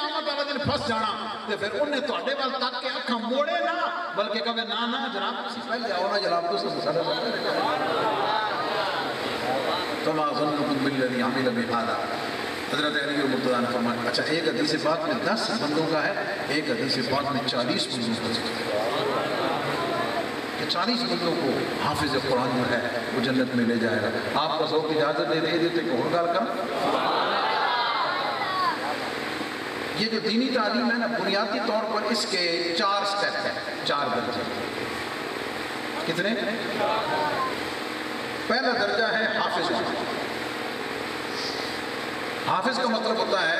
قیامت والا دن پھنس جانا تے پھر انہیں تواڈے وال تک کے اکھاں موڑے نہ بلکہ کہے نا جناب تسی پہلے آؤ نا جناب تو مسئلہ فما ظنكم بالذي عمل بهذا. حضرت علی المرتضیٰ نے فرمایا اچھا ایک حدیث پاک میں 10 بندوں کا ہے، ایک حدیث پاک میں 40 بندوں کا ذکر ہے کہ 40 بندوں کو حافظ قرآن جو ہے وہ جنت میں لے جائے گا. آپ کو سو کی اجازت دے دیتے کہ اور گال کر. یہ جو دینی تعلیم ہے نا بنیادی طور پر اس کے 4 سٹیپ ہیں، 4 درجے. کتنے؟ پہلا درجہ ہے حافظ. حافظ کا مطلب ہوتا ہے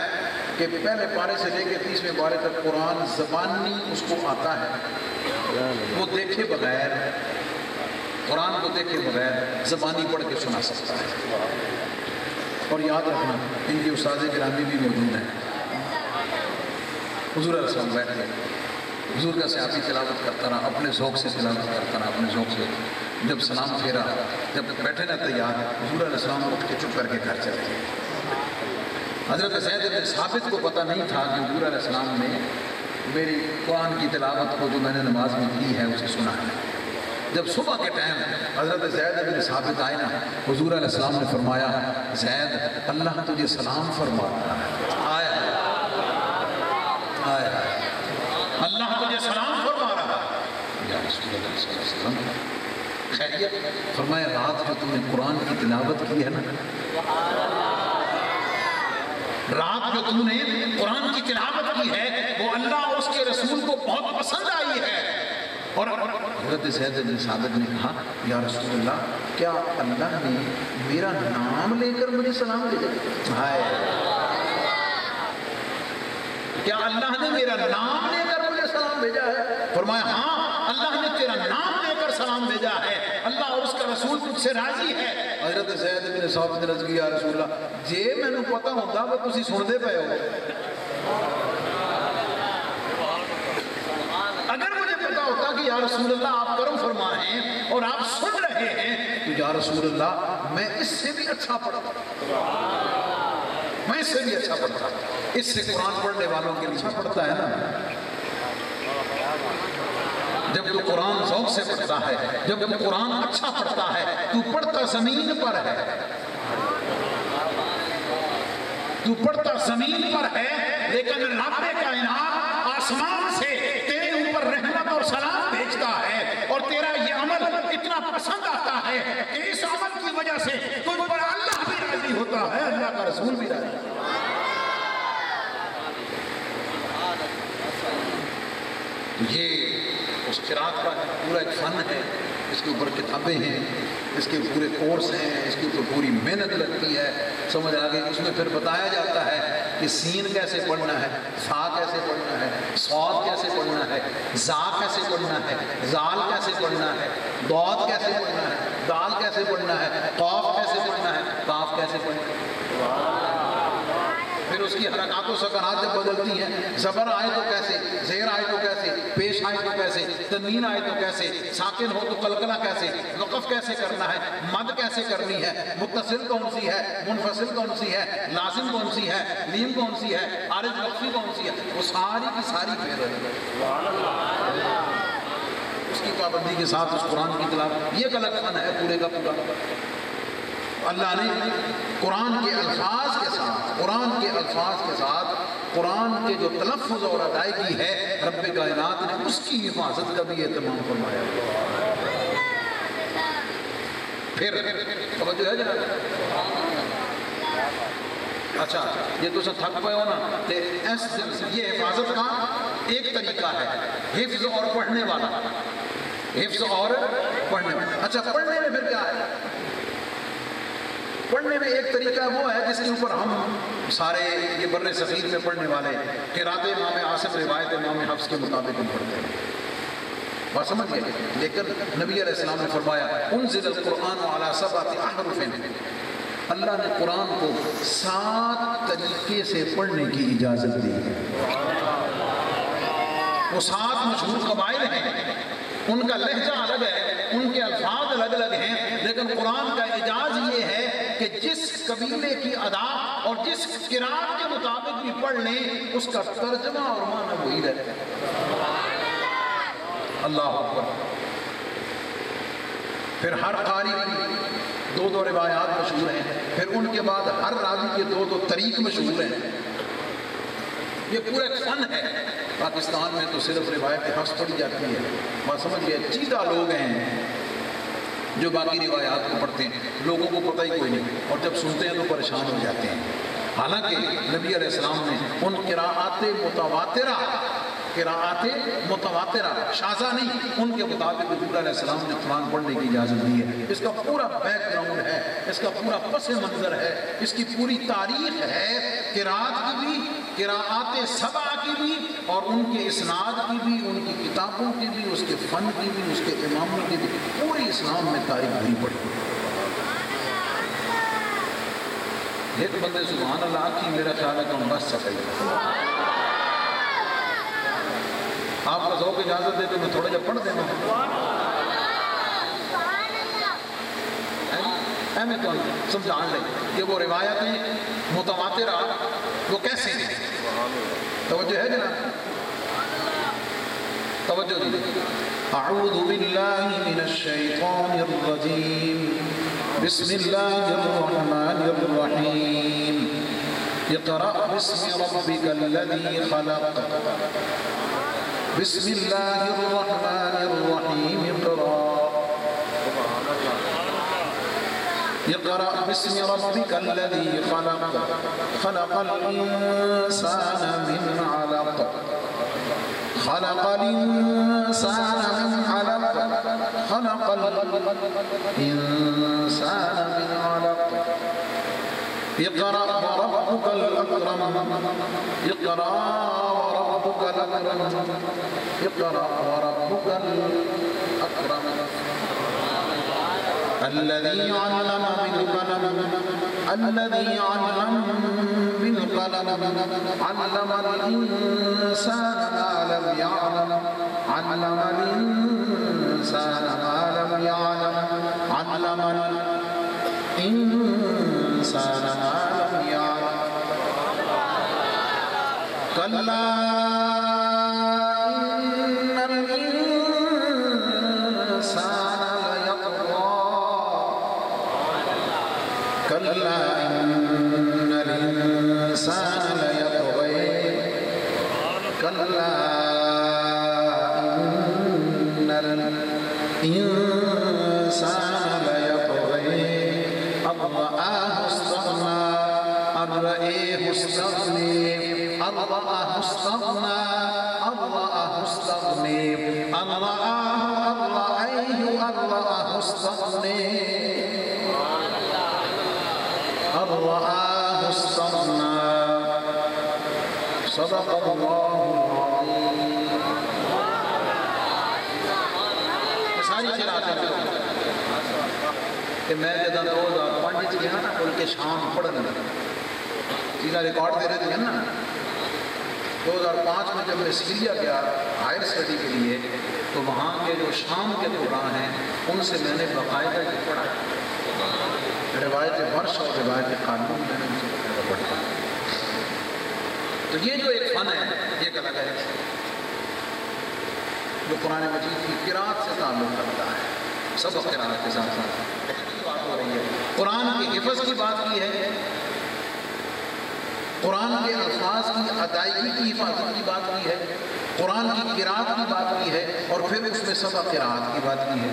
کہ پہلے پارے سے لے کے 30ویں پارے تک قرآن زبانی اس کو آتا ہے، وہ دیکھے بغیر قرآن کو دیکھے بغیر زبانی پڑھ کے سنا سکتا ہے. اور یاد رکھنا ان کے استاد گرامی بھی موجود ہیں. حضور علیہ السلام بیٹھے، حضور کا صحابی تلاوت کرتا رہا، اپنے ذوق سے تلاوت کرتا رہا، اپنے ذوق سے. جب سلام پھیرا، جب بیٹھے نا تیار، حضور علیہ السلام اٹھ کے چپ کر کے گھر چلے گئے. حضرت زید بن ثابت کو پتہ نہیں تھا کہ حضور علیہ السلام نے میری قرآن کی تلاوت کو جو میں نے نماز میں کی ہے اسے سنا ہے. جب صبح کے ٹائم حضرت زید بن ثابت آئے نا، حضور علیہ السلام نے فرمایا زید اللہ تجھے سلام فرما رہا ہے. آیا آیا اللہ تجھے سلام فرما رہا ہے. یا رسول اللہ صلی اللہ علیہ وسلم خیریت؟ فرمایا رات جو تم نے قرآن کی تلاوت کی ہے نا، رات جو تم نے قرآن کی تلاوت کی ہے وہ اللہ اور اس کے رسول کو بہت پسند آئی ہے. اور حضرت زید بن ثابت نے کہا یا رسول اللہ کیا اللہ نے میرا نام لے کر مجھے سلام بھیجا؟ کیا اللہ نے میرا نام لے کر مجھے سلام بھیجا ہے؟ فرمایا ہاں اللہ نے تیرا نام لے کر سلام بھیجا ہے، اللہ اور اس کا رسول تجھ سے راضی ہے. حضرت زید بن ثابت نے عرض کی یا رسول اللہ جے مینوں پتہ ہوندا کہ تسی سن دے پئے ہو، اگر مجھے پتہ ہوتا کہ یا رسول اللہ آپ کرم فرما ہیں اور آپ سن رہے ہیں تو یا رسول اللہ میں اس سے بھی اچھا پڑھتا، میں اس سے بھی اچھا پڑھتا. اس سے قرآن پڑھنے والوں کے لیے اچھا پڑھتا ہے نا. جب تو قرآن ذوق سے پڑھتا ہے، جب تو قرآن اچھا پڑھتا ہے، تو پڑھتا زمین پر ہے، تو پڑھتا زمین پر ہے لیکن رب کائنات آسمان سے تیرے اوپر رحمت اور سلام بھیجتا ہے اور تیرا یہ عمل اتنا پسند آتا ہے کہ اس عمل کی وجہ سے تجھ پر اللہ بھی راضی ہوتا ہے، اللہ کا رسول بھی راضی ہوتا ہے. یہ اس قرآت کا پورا ایک فن ہے، اس کے اوپر کتابیں ہیں، اس کے پورے کورس ہیں، اس کے اوپر پوری محنت لگتی ہے. سمجھ آگے اس میں پھر بتایا جاتا ہے کہ سین کیسے پڑھنا ہے، فا کیسے پڑھنا ہے، صاد کیسے پڑھنا ہے، زا کیسے پڑھنا ہے، زال کیسے پڑھنا ہے، ضاد کیسے پڑھنا ہے، دال کیسے پڑھنا ہے، قاف کیسے پڑھنا ہے، قاف کیسے پڑھنا ہے. پھر اس کی حرکات و سکنات جب بدلتی ہیں، زبر آئے تو کیسے، زیر آئے تو کیسے، پیش آئے تو کیسے، تنوین آئے تو کیسے، ساکن ہو تو قلقلہ کیسے، وقف کیسے کرنا ہے، مد کیسے کرنی ہے، متصل کون سی ہے، منفصل کون سی ہے، لازم کون سی ہے، لیم کون سی ہے، عارض وقفی کون سی ہے، وہ ساری کی ساری پھیر رہی ہے. اس کی پابندی کے ساتھ اس قرآن کی تلاوت، یہ ایک الگ فن ہے پورے کا پورا. اللہ نے قرآن کے الفاظ کے ساتھ، قرآن کے الفاظ کے ساتھ قرآن کے جو تلفظ اور ادائیگی ہے رب کائنات نے اس کی حفاظت کا بھی اہتمام فرمایا. پھر توجہ ہے جناب. اچھا یہ تو سب تھک پائے ہو نا، یہ حفاظت کا ایک طریقہ ہے، حفظ اور پڑھنے والا، حفظ اور پڑھنے والا. اچھا پڑھنے میں پھر کیا ہے؟ پڑھنے میں ایک طریقہ وہ ہے جس کے اوپر ہم سارے یہ بر صغیر میں پڑھنے والے قرات امام عاصم روایت امام حفص کے مطابق ہم پڑھتے ہیں. بات سمجھ گئے؟ لیکن نبی علیہ السلام نے فرمایا انزل القرآن علی 7 احرف، اللہ نے قرآن کو 7 طریقے سے پڑھنے کی اجازت دی ہے. وہ 7 مشہور قبائل ہیں، ان کا لہجہ الگ ہے، ان کے الفاظ الگ الگ ہیں، لیکن قرآن کا اعجاز یہ ہے کہ جس قبیلے کی ادا اور جس قرات کے مطابق بھی پڑھ لیں اس کا ترجمہ اور معنی وہی رہتا ہے۔ اللہ اکبر۔ پھر ہر قاری کی دو دو روایات مشہور ہیں، پھر ان کے بعد ہر راوی کے دو دو طریق مشہور ہیں۔ یہ پورا ایک فن ہے۔ پاکستان میں تو صرف روایت حفظ پڑھی جاتی ہے، بات سمجھ گئے، چیزہ لوگ ہیں جو باقی روایات کو پڑھتے ہیں، لوگوں کو پتہ ہی کوئی نہیں، اور جب سنتے ہیں تو پریشان ہو جاتے ہیں۔ حالانکہ نبی علیہ السلام نے ان قراءات متواترہ شاذہ نہیں، ان کے مطابق حضور علیہ السلام نے قرآن پڑھنے کی اجازت دی ہے۔ اس کا پورا بیک گراؤنڈ ہے، اس کا پورا پس منظر ہے، اس کی پوری تاریخ ہے، قراءت کی بھی، قراءات سبع کی بھی، اور ان کے اسناد کی بھی، ان کی کتابوں کی بھی، اس کے فن کی بھی، اس کے اماموں کی بھی، پوری اسلام میں تاریخ نہیں پڑھی۔ ایک بندے سبحان اللہ کی میرا خیال ہے کہ ہم بس سکے۔ آپ کا ذوق اجازت دے تو میں تھوڑا جا پڑھ دینا میں تو سمجھان لیں کہ وہ روایتیں متواترہ وہ کیسے ہیں۔ توجہ ہے جناب، توجہ دیجیے۔ اعوذ باللہ من الشیطان الرجیم، بسم اللہ الرحمن الرحیم، اقرأ باسم ربک الذی خلق، بسم اللہ الرحمن الرحیم، اقرأ باسم ربک الذی خلق، خلق الانسان من علق، خلق الانسان من علق، خلق الانسان من علق، اقرأ وربک الاکرم، اقرأ وربک الاکرم، اقرأ وربک الاکرم، الذي علم بالقلم، الذي علم بالقلم، علم الإنسان ما لم يعلم، علم الإنسان ما لم يعلم، علم الإنسان ما لم يعلم، كلا كلا إن الإنسان ليطغى، كلا إن الإنسان ليطغى، أن رآه استغنى، أن رآه استغنى، أن رآه استغنى، أن رآه استغنى، أن رآه استغنى، رآه استغنى، صدق اللہ العظیم۔ ساری قراتیں کہ میں جدہ 2005 گیا نا بلکہ شام پڑھنے چیزیں ریکارڈ دے رہے تھے نا، 2005 میں جب میں سیریا گیا ہائر اسٹڈی کے لیے تو وہاں کے جو شام کے قرآن ہیں ان سے میں نے باقاعدہ یہ پڑھا، روایت ورش اور روایت قانون میں نے ان سے پڑھا۔ تو یہ جو ایک فن ہے یہ ایک الگ ہے جو قرآن مجید کی قرات سے تعلق رکھتا ہے، سب قرات کے ساتھ ساتھ بات ہو رہی ہے۔ قرآن کی حفظ کی بات کی ہے، قرآن کے الفاظ کی ادائیگی کی حفاظت کی بات کی ہے، قرآن کی قرات کی بات کی ہے، اور پھر اس میں سبع قرات کی بات کی ہے۔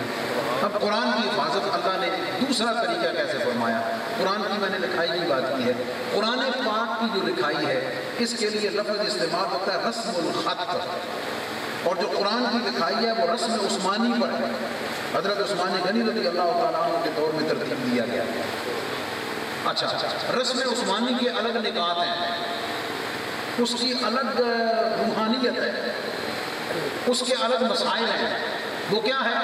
اب قرآن کی حفاظت اللہ نے دوسرا طریقہ کیسے فرمایا؟ قرآن کی میں نے لکھائی کی بات کی ہے، قرآن پاک کی جو لکھائی ہے اس کے لیے لفظ استعمال ہوتا ہے رسم الخط، اور جو قرآن کی لکھائی ہے وہ رسم عثمانی پر ہے، حضرت عثمان غنی رضی اللہ تعالیٰ عنہ کے دور میں ترتیب دیا گیا۔ اچھا، رسم عثمانی کے الگ نکات ہیں، اس کی الگ روحانیت ہے، اس کے الگ مسائل ہیں۔ وہ کیا ہے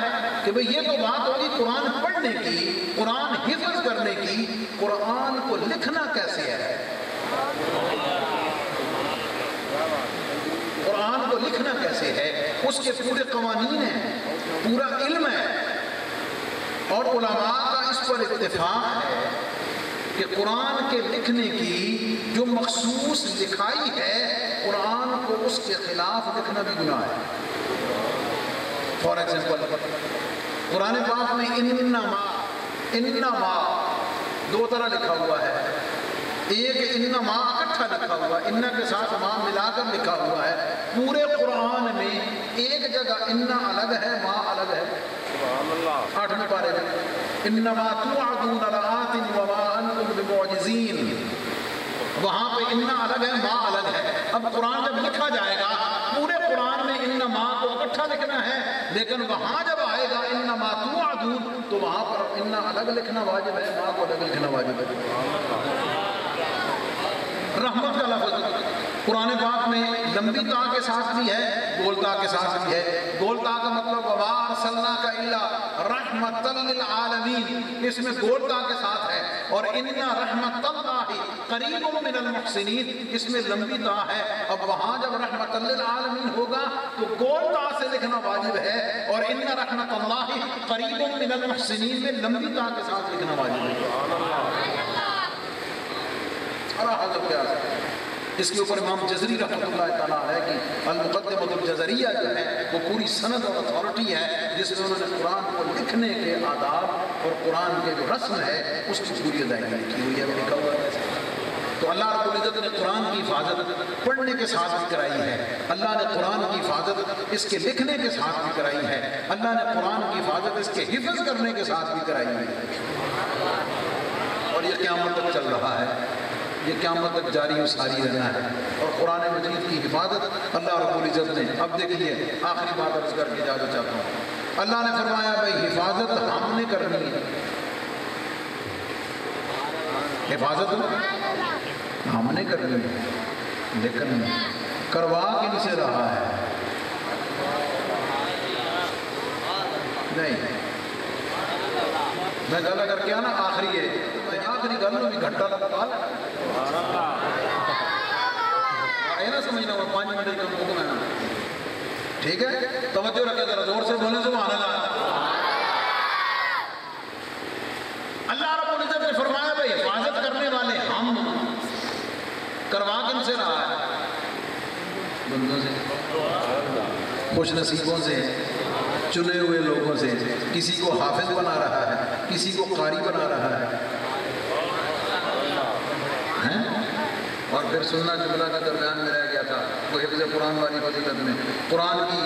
کہ بھئی یہ تو بات ہوگی قرآن پڑھنے کی، قرآن حفظ کرنے کی، قرآن کو لکھنا کیسے ہے، قرآن کو لکھنا کیسے ہے، اس کے پورے قوانین ہیں، پورا علم ہے، اور علماء کا اس پر اتفاق ہے کہ قرآن کے لکھنے کی جو مخصوص لکھائی ہے، قرآن کو اس کے خلاف لکھنا بھی گناہ ہے۔ فار ایگزامپل قرآن پاک میں انما دو طرح لکھا ہوا ہے، ایک انما اکٹھا لکھا ہوا ہے، ان کے ساتھ ما ملا کر لکھا ہوا ہے۔ پورے قرآن میں ایک جگہ انا الگ ہے، ما الگ ہے۔ 8ویں پارے میں انما توعدون لآت وما انتم بمعجزین، وہاں پہ انا الگ ہے، ما الگ ہے۔ اب قرآن جب لکھا جائے گا پورے قرآن میں انما کو اکٹھا لکھنا ہے، لیکن وہاں جب آئے گا انما توعدون تو وہاں پر انا الگ لکھنا واجب ہے، ما کو الگ لکھنا واجب ہے۔ رحمت کا لفظ قرآن پاک میں لمبی تا کے ساتھ بھی ہے، گول تا کے ساتھ بھی ہے۔ گول تا کا مطلب وما ارسلناک الا رحمۃ للعالمین، اس میں گول تا کے ساتھ ہے، اور ان رحمت اللہ قریب من المحسنین، اس میں لمبی تا ہے۔ اب وہاں جب رحمت للعالمین ہوگا تو گول تا سے لکھنا واجب ہے، اور ان رحمت اللہ قریب من المحسنین میں لمبی تا کے ساتھ لکھنا واجب ہے۔ اس کے اوپر امام جزری رحمۃ اللہ تعالیٰ ہے کہ المقدمۃ الجزریہ جو ہے وہ پوری سند اور اتھارٹی ہے، جس میں انہوں نے قرآن کو لکھنے کے آداب اور قرآن کے جو رسم ہے اس کی پوری ادائیگی لکھی ہوئی ہے، وہ لکھا ہوا ہے۔ تو اللہ رب العزت نے قرآن کی حفاظت پڑھنے کے ساتھ بھی کرائی ہے، اللہ نے قرآن کی حفاظت اس کے لکھنے کے ساتھ بھی کرائی ہے، اللہ نے قرآن کی حفاظت اس کے حفظ کرنے کے ساتھ بھی کرائی ہے، اور یہ قیامت تک چل رہا ہے، یہ قیامت تک جاری و ساری رہنا ہے۔ اور قرآن مجید کی حفاظت اللہ رب العزت نے، اب دیکھیے آخری بات عرض کر کے اجازت چاہتا ہوں، اللہ نے فرمایا بھائی حفاظت ہم نے کرنی ہے، حفاظت ہم نے کرنی ہے، لیکن کروا کن سے رہا ہے؟ نہیں، میں گلا کر کے آنا آخری ہے، آخری گل میں بھی گھنٹہ لگتا ہے نا، سمجھنا ہوا 5 منٹ کا حکم ہے نا، ٹھیک ہے؟ توجہ رکھے ذرا زور سے بولیں سبحان اللہ۔ اللہ رب العزت نے فرمایا بھائی حفاظت کرنے والے ہم، کروا کن سے رہا ہے؟ بندوں سے، خوش نصیبوں سے، چنے ہوئے لوگوں سے، کسی کو حافظ بنا رہا ہے، کسی کو قاری بنا رہا ہے، اور پھر سننا جملہ کے درمیان میں رہ گیا تھا وہ حفظ قرآن والی فضیلت میں۔ قرآن کی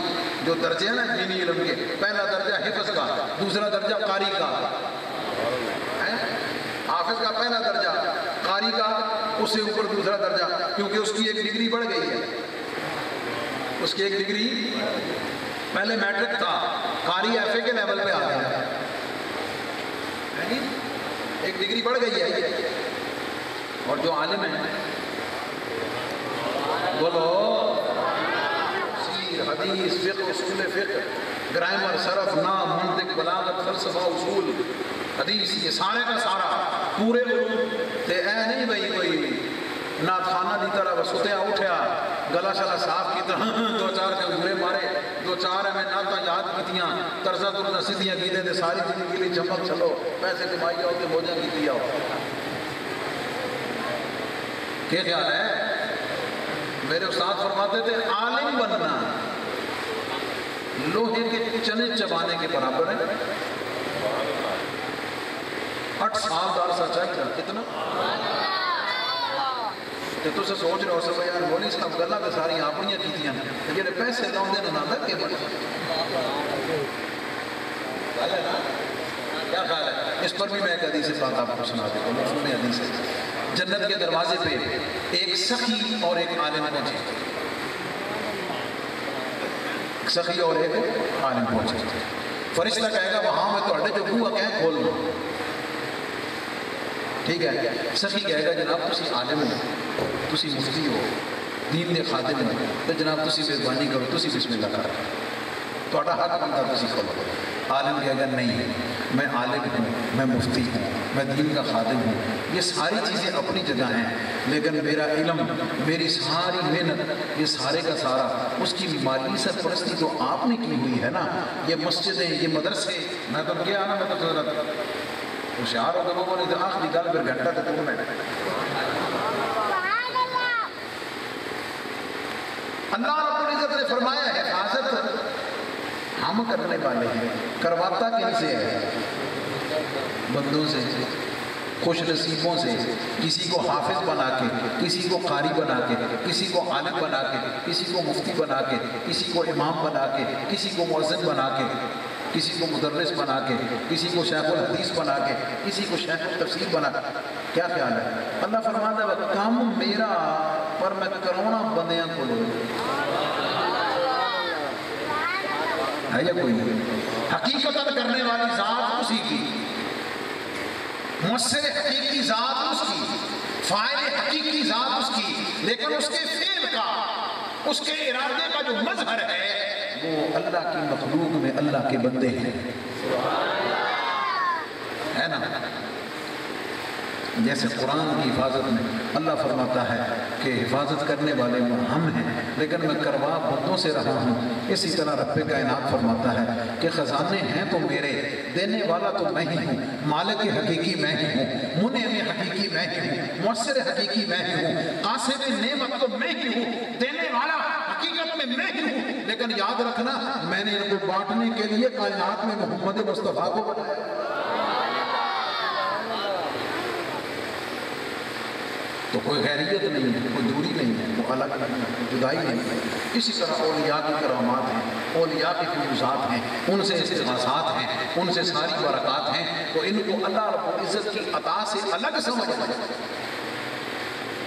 جو درجے ہیں نا دینی علم کے، پہلا درجہ حفظ کا، دوسرا درجہ قاری کا، حافظ کا پہلا درجہ، قاری کا اس سے اوپر دوسرا درجہ، کیونکہ اس کی ایک ڈگری بڑھ گئی ہے، اس کی ایک ڈگری پہلے میٹرک تھا، قاری ایف اے کے لیول پہ آ گیا، ایک ڈگری بڑھ گئی ہے۔ اور جو عالم ہیں بولو تفسیر، حدیث، فقہ، اصول فقہ، گرامر، صرف، نحو، منطق، بلاغت، فلسفہ، اصول حدیث، یہ سارے کا سارا پورے علوم تے اے نہیں بھائی کوئی نعت خانہ دی طرح ستیا اٹھیا گلا شلا صاف کی طرح 2-4 کے گھرے مارے، 2-4 میں نعتاں یاد کیتیاں، طرزہ ترزہ سیدھیاں کیتے تے ساری زندگی لیے چمک چلو، پیسے کمائی آؤ تے موجاں کیتی آؤ۔ کیا خیال ہے؟ میرے استاد فرماتے تھے عالم بننا لوہے کے چنے چبانے کے برابر ہے۔ 8 سال دا عرصہ چاہیے کتنا؟ تو سے سوچ رہے ہو سب یار بولی صاحب گلا تے ساری اپنیاں کیتیاں تے جڑے پیسے لاؤندے نے نہ دے کے بڑے کیا خیال ہے؟ اس پر بھی میں ایک حدیث پاک آپ کو سنا دیتا ہوں، مفہوم حدیث ہے۔ جنت کے دروازے پہ ایک سخی اور ایک عالم پہنچے، ایک سخی اور ایک عالم پہنچے، فرشتہ کہے گا وہاں میں تو جو بوا کہیں کھول دو، ٹھیک ہے؟ سخی کہے گا جناب تسی عالم ہو، تسی مفتی ہو، دین دے خادم ہو، تو جناب تسی مہربانی کرو، تسی بسم اللہ کرو، تہاڈا حق بنتا تسی کھولو۔ عالم کہے گا نہیں، میں عالم ہوں، میں مفتی ہوں، میں دین کا خادم ہوں، یہ ساری چیزیں اپنی جگہ ہیں، لیکن میرا علم، میری ساری محنت، یہ سارے کا سارا اس کی مالی سرپرستی تو آپ نے کی ہوئی ہے نا، یہ مسجدیں، یہ مدرسے، میں تو کیا نا، میں تو ہوشیار ہو گئے وہ نے آخری گل پھر گھنٹہ تو 2 منٹ. اللہ رب العزت نے فرمایا حفاظت ہم کرنے والے ہیں. کرواتا کن سے ہے؟ بندوں سے، خوش نصیبوں سے. کسی کو حافظ بنا کے، کسی کو قاری بنا کے، کسی کو عالم بنا کے، کسی کو مفتی بنا کے، کسی کو امام بنا کے، کسی کو مؤذن بنا کے، کسی کو مدرس بنا کے، کسی کو شیخ الحدیث بنا کے، کسی کو شیخ التفسیر بنا کے. کیا خیال ہے؟ اللہ فرماتا ہے کام میرا پر میں کروڑا بندیاں کو لوں. ہے یا کوئی؟ حقیقت کرنے والی ذات اسی کی، مؤثر حقیقی ذات اس کی، فاعل حقیقی ذات اس کی، لیکن اس کے فعل کا، اس کے ارادے کا جو مظہر ہے وہ اللہ کی مخلوق میں اللہ کے بندے ہیں. ہے نا؟ جیسے قرآن کی حفاظت میں اللہ فرماتا ہے کہ حفاظت کرنے والے وہ ہم ہیں لیکن میں کروا بندوں سے رہا ہوں. اسی طرح رب کائنات فرماتا ہے کہ خزانے ہیں تو میرے، دینے والا تو میں ہی ہوں، مالک حقیقی میں ہی ہوں، منعم حقیقی میں ہی ہوں، مؤثر حقیقی میں ہی ہوں، قاسم نعمت تو میں ہی ہوں، دینے والا حقیقت میں میں ہی ہوں. لیکن یاد رکھنا میں نے ان کو بانٹنے کے لیے کائنات میں محمد مصطفیٰ کو بنایا. تو کوئی غیریت نہیں ہے، کوئی دوری نہیں ہے، وہ الگ الگ ہے، کوئی جدائی نہیں ہے. اسی طرح اولیاء کی کرامات ہیں، اولیاء کی فیوزات ہیں، ان سے استغاثات ہیں، ان سے ساری برکات ہیں. تو ان کو اللہ رب العزت کی عطا سے الگ سمجھنا،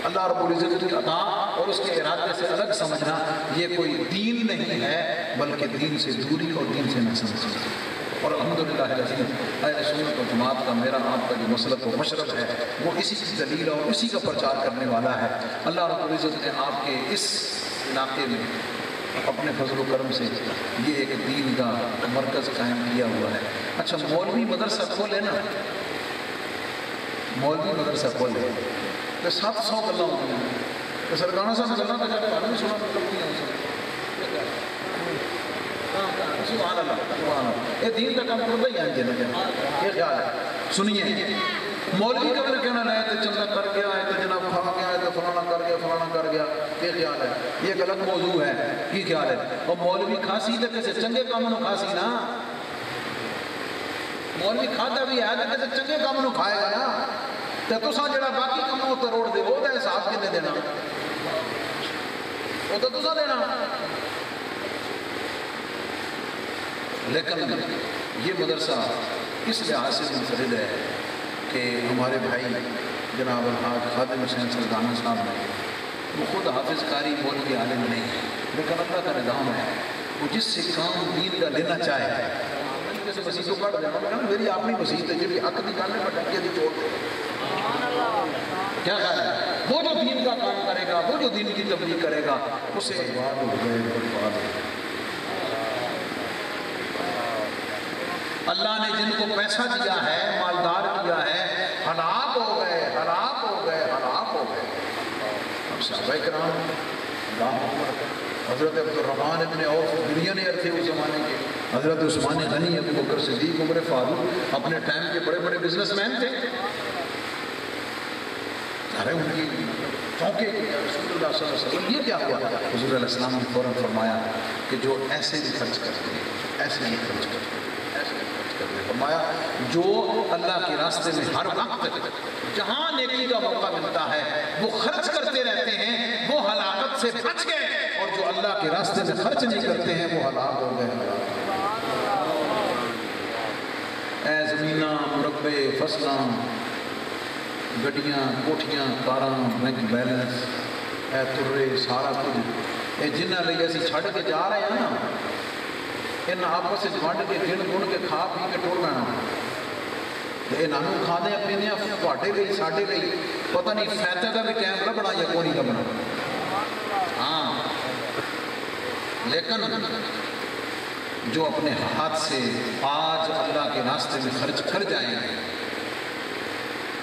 اللہ رب العزت کی عطا اور اس کے ارادے سے الگ سمجھنا یہ کوئی دین نہیں ہے بلکہ دین سے دوری اور دین سے نہ سمجھنا. اور الحمدللہ اہل سنت و جماعت کا میرا آپ کا جو مسلک و مشرب ہے وہ اسی کی دلیل اور اسی کا پرچار کرنے والا ہے. اللہ رب العزت نے آپ کے اس علاقے میں اپنے فضل و کرم سے یہ ایک دین کا مرکز قائم کیا ہوا ہے. اچھا مولوی مدرسہ کھولے نا، مولوی مدرسہ کھولے تو 700 گلا ہوتی ہیں. تو سرکانہ صاحب گلا تو جاتے ہیں سنا کرتی ہیں. سبحان اللہ سبحان اللہ، یہ دین کا کام کرتا ہی ہے جناب. یہ خیال ہے سنیے، مولوی کا بھی کہنا ہے تو چندہ کر گیا ہے تو جناب کھا گیا ہے تو فلانا کر گیا فلانا کر گیا. یہ خیال ہے، یہ ایک الگ موضوع ہے. یہ خیال ہے. اور مولوی کھاسی تو کسی چنگے کام نو کھاسی نا، مولوی کھاتا بھی ہے تو کسی چنگے کام نو کھائے گا نا. تو تسا جڑا باقی کام تو روڑ دے وہ حساب کنے دینا، وہ تو تسا دینا. لیکن یہ مدرسہ اس لحاظ سے منفرد ہے کہ ہمارے بھائی جناب الحاج خادم حسین سلطانہ صاحب نے، وہ خود حافظ قاری مولوی عالم نہیں ہے لیکن اللہ کا نظام ہے، وہ جس سے کام دین کا لینا چاہے جیسے مسیح کو کٹ دینا میری اپنی مسیح ہے جی حق کی جانے پر ڈنکے دی چوٹ دے. کیا خیال ہے؟ وہ جو دین کا کام کرے گا، وہ جو دین کی تبلیغ کرے گا اسے برباد ہو گئے برباد ہو گئے. اللہ نے جن کو پیسہ دیا ہے، مالدار کیا ہے، ہلاک ہو گئے ہلاک ہو گئے ہلاک ہو گئے. اب صحابہ کرام اللہ اکبر، حضرت عبد الرحمن ابن عوف بلینئر تھے اس زمانے کے، حضرت عثمان غنی، ابو بکر صدیق، عمر فاروق اپنے ٹائم کے بڑے بڑے بزنس مین تھے. ارے ان کی چونکے رسول اللہ صلی اللہ علیہ وسلم یہ کیا ہوا؟ حضور علیہ السلام نے فوراً فرمایا کہ جو ایسے بھی خرچ کرتے ہیں، ایسے بھی خرچ کرتے ہیں، فرمایا جو اللہ کے راستے میں ہر وقت جہاں نیکی کا موقع ملتا ہے وہ خرچ کرتے رہتے ہیں وہ ہلاکت سے بچ گئے، اور جو اللہ کے راستے میں خرچ نہیں کرتے ہیں وہ ہلاک ہو گئے. اے زمیناں، مربے، فصلاں، گڈیاں، کوٹھیاں، کاراں، بینک بیلنس، اے ترے، سارا کچھ اے جنہاں لئی اسی چھڑ کے جا رہے ہیں نا، ان آپس سے ونڈ کے گن گن کے کھا پی کے ٹر لینا. انہوں کھا دیں پینے تھوڑے لئی ساڈے لئی پتہ نہیں فائدے کا بھی ٹائم لبنا یا کوئی نہیں لبنا. ہاں لیکن جو اپنے ہاتھ سے آج اللہ کے راستے میں خرچ کر جائیں گے،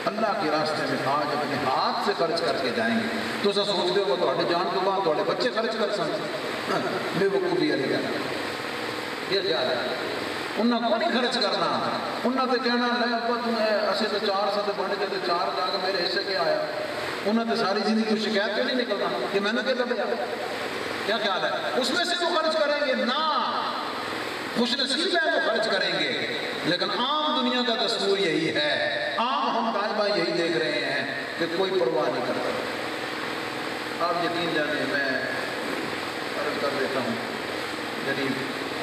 اللہ کے راستے میں آج اپنے ہاتھ سے خرچ کر کے جائیں گے تو سا سوچتے ہو تھوڑے جان تو بعد تھوڑے بچے خرچ کر سکتے بے وقوفی علی گل. یہ خیال ہے انہوں کو نہیں خرچ کرنا، انہوں نے کہنا لے ابا تم اسے تو 400 سے بڑھ کے 4 جا کے میرے حصے کیا آیا، انہوں نے ساری زندگی کو شکایت کیوں نہیں نکلنا کہ میں نے کیا لگا، کیا خیال ہے؟ اس میں سے تو خرچ کریں گے نا، خوش نصیب ہے وہ خرچ کریں گے، لیکن عام دنیا کا دستور یہی ہے، عام ہم طالبہ یہی دیکھ رہے ہیں کہ کوئی پرواہ نہیں کرتا۔ آپ یقین جانیں، میں عرض کر دیتا ہوں، یعنی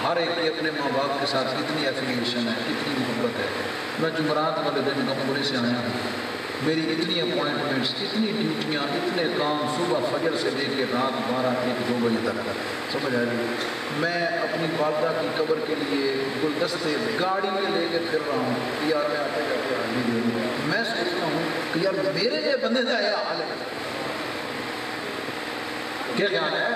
ہر ایک کی اپنے ماں باپ کے ساتھ کتنی ایفیلیشن ہے، کتنی محبت ہے۔ میں جمعرات والے دن عمرے سے آیا ہوں، میری اتنی اپوائنٹمنٹس، اتنی ڈیوٹیاں، اتنے کام، صبح فجر سے لے کے رات 12-1-2 بجے تک، سمجھ آ رہی ہے۔ میں اپنی والدہ کی قبر کے لیے گلدستے گاڑی میں لے کے پھر رہا ہوں کہ یار میں آتے جاتے حاضری دے دوں، میں سوچتا ہوں کہ یار میرے یہ بندے کا یہ حال ہے، کیا خیال ہے؟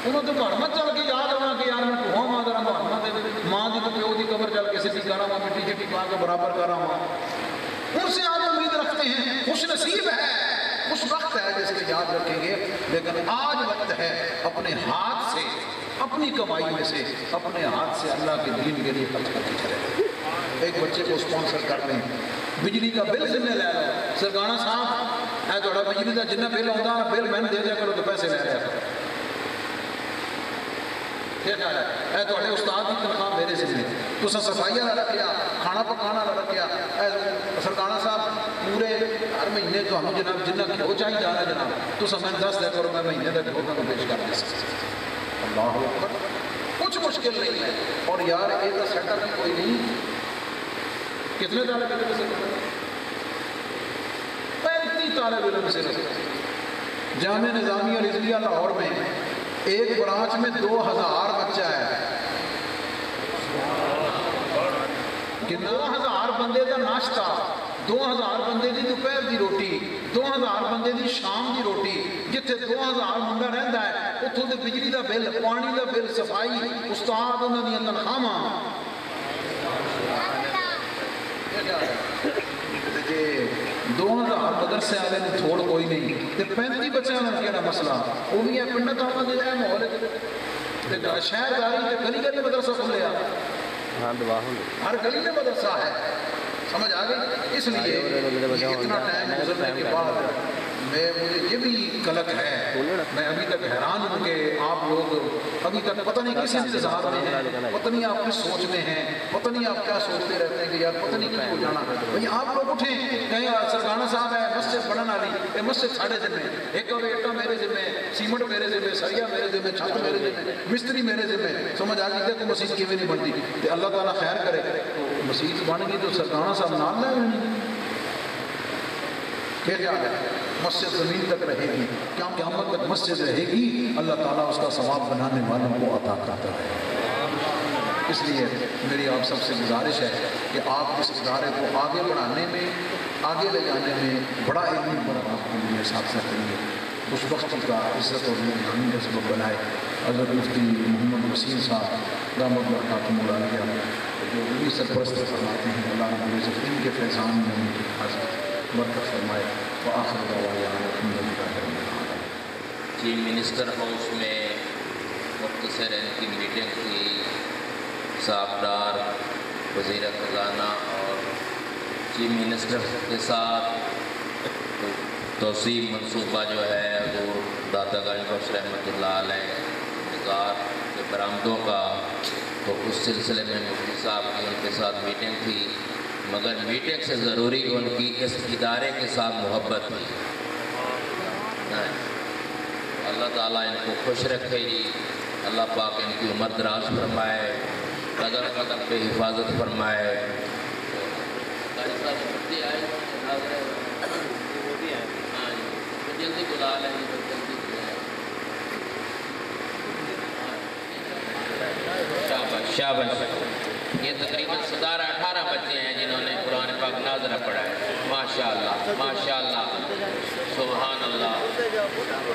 انہوں تو گھر میں چل کے یاد آنا کہ یار میں کہوں ماں ذرا گھر میں ماں دی تو پیو دی قبر چل کے سیدھی کر رہا ہوں، مٹی چٹی پا کے برابر کر رہا ہوں، ان سے آپ امید رکھتے ہیں، خوش نصیب ہے، خوش وقت ہے جس کے یاد رکھیں گے، لیکن آج وقت ہے اپنے ہاتھ سے، اپنی کمائی میں سے، اپنے ہاتھ سے اللہ کے دین کے لیے خرچ کر کے چلے۔ ایک بچے کو اسپانسر کر لیں، بجلی کا بل ذمہ لے لو، سرکانہ صاحب اے تھوڑا بجلی کا جنہ بل آتا بل میں دے دیا کرو تو پیسے لے لیا کرو، کیا خیال ہے؟ اے تھوڑے استاد کی تنخواہ میرے سے نہیں، تو صفائی والا رکھیا، کھانا پکانا والا رکھیا، اے سرکانہ صاحب پورے ہر مہینے تو ہم جناب جنہ گھیو چاہیے جانا جناب تو سمجھ 10 دے کرو، میں مہینے تک گھیو کا پیش کر دے سکتا۔ اللہ اکبر، کچھ مشکل نہیں ہے، اور یار یہ تو سیٹ اپ کوئی نہیں۔ کتنے طالب علم سے 35 طالب علم سے جامعہ نظامیہ رضویہ لاہور میں ایک برانچ میں 2000 بچہ ہے، کہ 2000 بندے کا ناشتہ، 2000 بندے دی دوپہر دی روٹی، 2000 بندے دی شام دی روٹی، جتھے 2000 منڈا رہندا ہے اتھوں دے بجلی دا بل، پانی دا بل، صفائی، استاد انہاں دی تنخواہاں، کہ 2000 مدرسے والے نے تھوڑ کوئی نہیں، تے 35 بچوں کا کیا مسئلہ، وہ بھی ہے پنڈت آواز دے رہا ماحول ہے، شہرداری تے گلی گلی مدرسہ کھلیا، ہر گلی میں مدرسہ ہے، سمجھ آ گئی؟ اس لیے اتنا ٹائم گزرنے کے بعد مجھے یہ بھی قلق ہے، میں ابھی تک حیران ہوں کہ آپ لوگ ابھی تک پتہ نہیں کس انتظار میں ہیں، پتہ نہیں آپ کس سوچ میں ہیں، پتہ نہیں آپ کیا سوچتے رہتے ہیں کہ یار پتہ نہیں کیا ہو جانا، بھئی آپ لوگ اٹھیں کہیں سرکانہ صاحب ہے مسجد بنن والی، یہ مسجد ساڑھے ذمہ، ایک اور ایٹا میرے ذمہ، سیمنٹ میرے ذمہ، سریا میرے ذمہ، چھت میرے ذمہ، مستری میرے ذمہ، سمجھ آ گئی کہ مسجد کیویں نہیں بنتی، تے اللہ تعالیٰ خیر کرے تو مسجد بن گئی تو سرکانہ صاحب نال لے لیں، کیا خیال ہے؟ مسجد زمین تک رہے گی، کیا قیامت تک مسجد رہے گی، اللہ تعالیٰ اس کا ثواب بنانے والوں کو عطا کرتا ہے۔ اس لیے میری آپ سب سے گزارش ہے کہ آپ اس ادارے کو آگے بڑھانے میں، آگے لے جانے میں بڑا علمی آپ کے لیے ساتھ کریے، اس وقت کا عزت اور نگرانی کا سبب بنائے۔ حضرت مفتی محمد وسیم صاحب دامت برکاتہم العالیہ جو بھی سرپرست فرماتے ہیں، اللہ رب العزت ان کے فیضان میں ان کی حاضر برکت فرمائے۔ وآخر دعوانا الحمد للہ رب العالمین۔ چیف منسٹر ہاؤس میں مختصر ان کی میٹنگ تھی، صاحبدار وزیر خزانہ اور چیف منسٹر کے ساتھ توسیع منصوبہ جو ہے حضور داتا گنج بخش رحمۃ اللہ علیہ نگار کے برآمدوں کا، تو اس سلسلے میں مفتی صاحب کی ان کے ساتھ میٹنگ تھی، مگر میٹنگ سے ضروری ان کی اس ادارے کے ساتھ محبت تھی۔ اللہ تعالیٰ ان کو خوش رکھے گی، اللہ پاک ان کی عمر دراز فرمائے، قدر قدر پہ حفاظت فرمائے۔ جلدی بلا لیں، شاباش شاباش۔ یہ تقریباً 17-18 بچے ہیں جنہوں نے قرآن پاک ناظرہ پڑھا ہے، ماشاءاللہ ماشاءاللہ، سبحان اللہ۔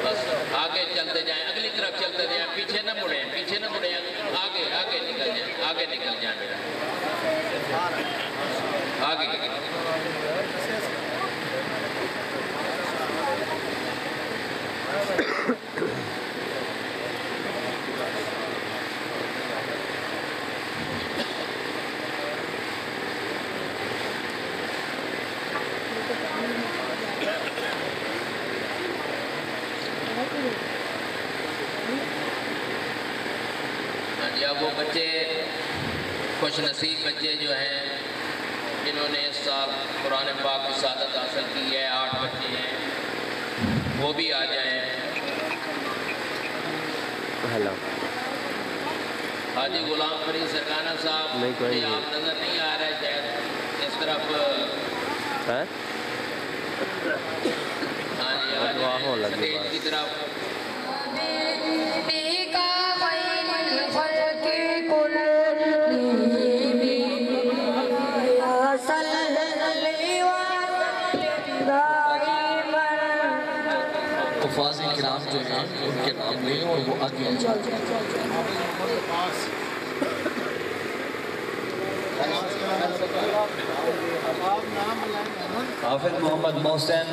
بس آگے چلتے جائیں، اگلی طرف چلتے جائیں، پیچھے نہ مڑیں، پیچھے نہ مڑیں، آگے آگے نکل جائیں، آگے نکل جائیں، آگے۔ خوش نصیب بچے جو ہیں جنہوں نے اس سال قرآن پاک کی سعادت حاصل کی ہے، 8 بچے ہیں، وہ بھی آ جائیں۔ حاجی غلام فرید سرکانہ صاحب، مجھے آپ نظر نہیں آ رہے شاید اس طرف، ہاں جی آ جائیں اسٹیج کی طرف۔ حفاظ کرام جو ہیں ان کے نام لیں اور وہ آگے حافظ محمد محسن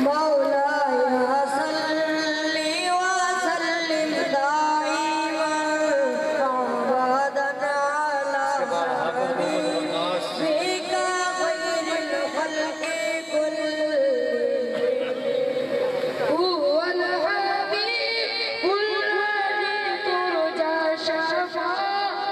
مولایا صلی وسلم دائما ابدا علی حبیبک خیر الخلق کل هو الحبیب الذی ترجى شفاعته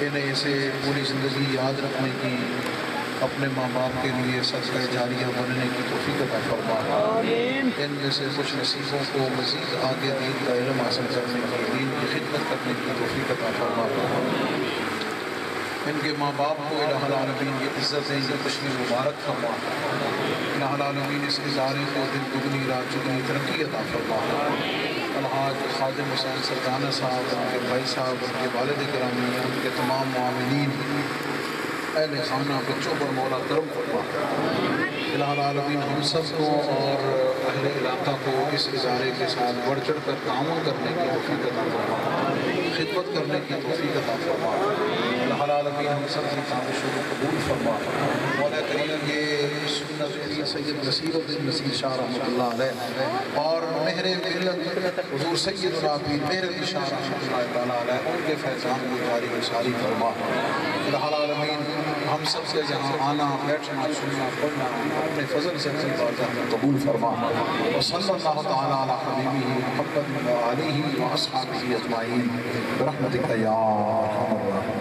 انہیں اسے پوری زندگی یاد رکھنے کی، اپنے ماں باپ کے لیے صدقہ جاریہ بننے کی توفیق عطا فرما۔ ان میں سے کچھ نصیبوں کو مزید آگے دین کا علم حاصل کرنے کی، دین کی خدمت کرنے کی توفیق عطا فرما۔ ان کے ماں باپ کو الہ العالمین کی عزتیں یہ تشریف مبارک فرما۔ الہ العالمین اس ادارے کو دن دگنی رات چگنی ترقی عطا فرما۔ الحاج خادم حسین سرکانہ صاحب، ان کے بھائی صاحب، ان کے والد گرامی، ان کے تمام معاملین، اہل خانہ بچوں پر مولا کرم فرما۔ الہ العالمین ہم سب کو اور اہل علاقہ کو اس ادارے کے ساتھ بڑھ چڑھ کر تعاون کرنے کی توفیق عطا فرما، خدمت کرنے کی توفیق عطا فرما۔ الہ العالمین ہم سب کی کاوشوں کو قبول فرما۔ مولا کریم یہ سنت پیر سید نصیر الدین نصیر شاہ رحمۃ اللہ علیہ اور مہر ملت حضور سیدنا پیر مہر علی شاہ رحمۃ اللہ تعالیٰ علیہ، ان کے فیضان کو جاری و ساری فرما۔ الہ العالمین ہم سب سے جہاں آنا، بیٹھنا، سننا، پڑھنا اپنے فضل سے اپنی بارگاہ میں قبول فرما۔ وصلی اللہ تعالیٰ علی حبیبہ محمد و آلہ و اصحابہ اجمعین برحمتک یا ارحم الراحمین۔